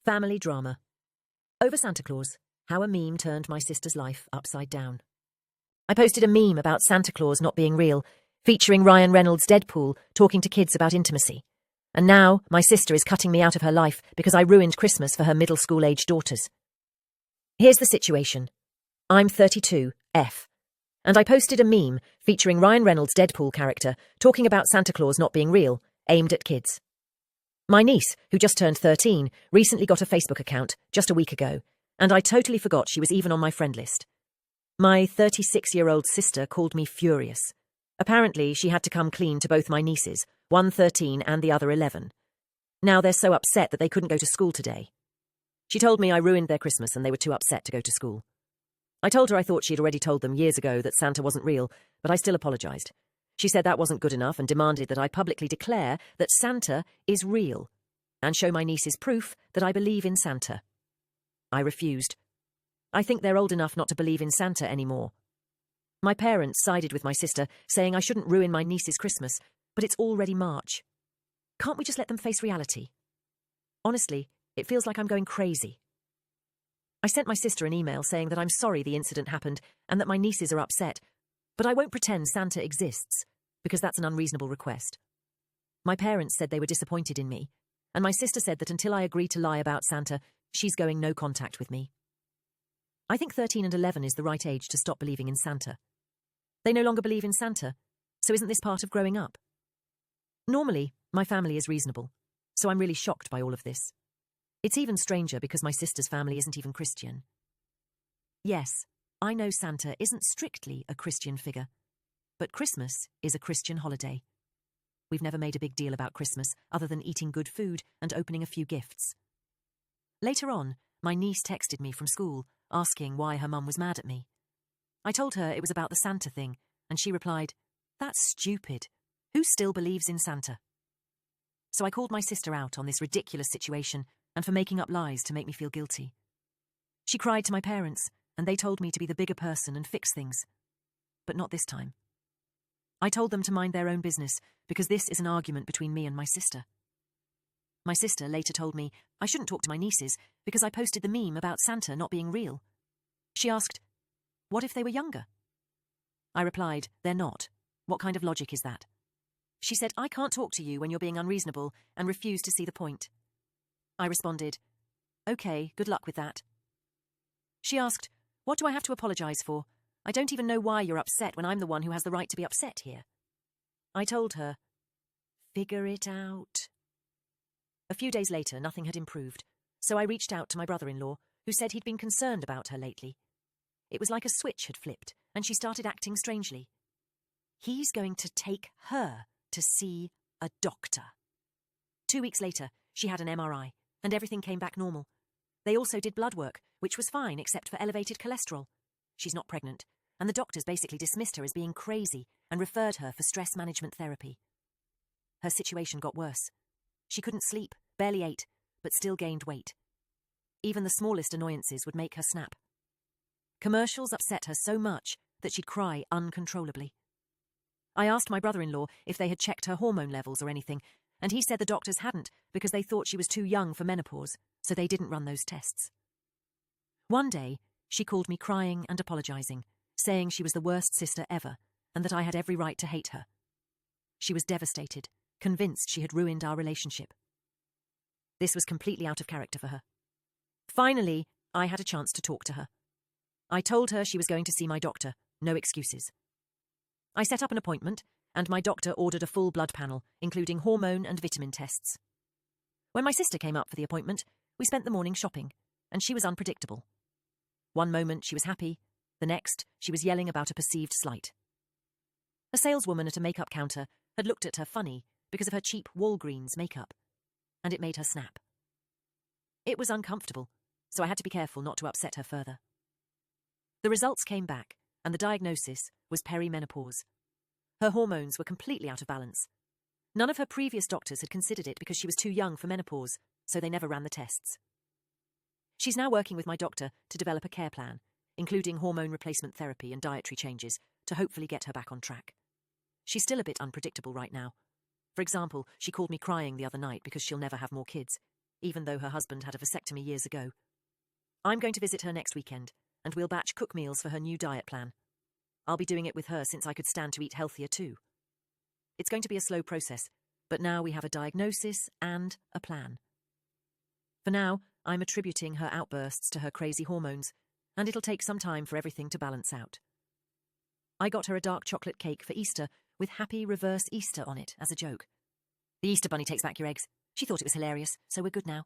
Family drama. Over Santa Claus, how a meme turned my sister's life upside down. I posted a meme about Santa Claus not being real, featuring Ryan Reynolds' Deadpool talking to kids about intimacy. And now my sister is cutting me out of her life because I ruined Christmas for her middle school-aged daughters. Here's the situation. I'm 32, F. And I posted a meme featuring Ryan Reynolds' Deadpool character talking about Santa Claus not being real, aimed at kids. My niece, who just turned 13, recently got a Facebook account just a week ago, and I totally forgot she was even on my friend list. My 36-year-old sister called me furious. Apparently, she had to come clean to both my nieces, one 13 and the other 11. Now they're so upset that they couldn't go to school today. She told me I ruined their Christmas and they were too upset to go to school. I told her I thought she'd already told them years ago that Santa wasn't real, but I still apologized. She said that wasn't good enough and demanded that I publicly declare that Santa is real and show my nieces proof that I believe in Santa. I refused. I think they're old enough not to believe in Santa anymore. My parents sided with my sister, saying I shouldn't ruin my niece's Christmas, but it's already March. Can't we just let them face reality? Honestly, it feels like I'm going crazy. I sent my sister an email saying that I'm sorry the incident happened and that my nieces are upset, but I won't pretend Santa exists, because that's an unreasonable request. My parents said they were disappointed in me, and my sister said that until I agree to lie about Santa, she's going no contact with me. I think 13 and 11 is the right age to stop believing in Santa. They no longer believe in Santa, so isn't this part of growing up? Normally, my family is reasonable, so I'm really shocked by all of this. It's even stranger because my sister's family isn't even Christian. Yes, I know Santa isn't strictly a Christian figure, but Christmas is a Christian holiday. We've never made a big deal about Christmas other than eating good food and opening a few gifts. Later on, my niece texted me from school asking why her mum was mad at me. I told her it was about the Santa thing, and she replied, "That's stupid. Who still believes in Santa?" So I called my sister out on this ridiculous situation and for making up lies to make me feel guilty. She cried to my parents, and they told me to be the bigger person and fix things. But not this time. I told them to mind their own business because this is an argument between me and my sister. My sister later told me I shouldn't talk to my nieces because I posted the meme about Santa not being real. She asked, "What if they were younger?" I replied, "They're not. What kind of logic is that?" She said, "I can't talk to you when you're being unreasonable," and refused to see the point. I responded, "Okay, good luck with that." She asked, "What do I have to apologize for? I don't even know why you're upset when I'm the one who has the right to be upset here." I told her, "Figure it out." A few days later, nothing had improved, so I reached out to my brother-in-law, who said he'd been concerned about her lately. It was like a switch had flipped, and she started acting strangely. He's going to take her to see a doctor. 2 weeks later, she had an MRI, and everything came back normal. They also did blood work, which was fine except for elevated cholesterol. She's not pregnant, and the doctors basically dismissed her as being crazy and referred her for stress management therapy. Her situation got worse. She couldn't sleep, barely ate, but still gained weight. Even the smallest annoyances would make her snap. Commercials upset her so much that she'd cry uncontrollably. I asked my brother-in-law if they had checked her hormone levels or anything, and he said the doctors hadn't because they thought she was too young for menopause, so they didn't run those tests. One day, she called me crying and apologizing, saying she was the worst sister ever and that I had every right to hate her. She was devastated, convinced she had ruined our relationship. This was completely out of character for her. Finally, I had a chance to talk to her. I told her she was going to see my doctor, no excuses. I set up an appointment, and my doctor ordered a full blood panel, including hormone and vitamin tests. When my sister came up for the appointment, we spent the morning shopping, and she was unpredictable. One moment she was happy, the next she was yelling about a perceived slight. A saleswoman at a makeup counter had looked at her funny because of her cheap Walgreens makeup, and it made her snap. It was uncomfortable, so I had to be careful not to upset her further. The results came back, and the diagnosis was perimenopause. Her hormones were completely out of balance. None of her previous doctors had considered it because she was too young for menopause, so they never ran the tests. She's now working with my doctor to develop a care plan, including hormone replacement therapy and dietary changes, to hopefully get her back on track. She's still a bit unpredictable right now. For example, she called me crying the other night because she'll never have more kids. even though her husband had a vasectomy years ago. I'm going to visit her next weekend, and we'll batch cook meals for her new diet plan. I'll be doing it with her since I could stand to eat healthier too. It's going to be a slow process, but now we have a diagnosis and a plan. For now, I'm attributing her outbursts to her crazy hormones, and it'll take some time for everything to balance out. I got her a dark chocolate cake for Easter with Happy Reverse Easter on it as a joke. The Easter Bunny takes back your eggs. She thought it was hilarious, so we're good now.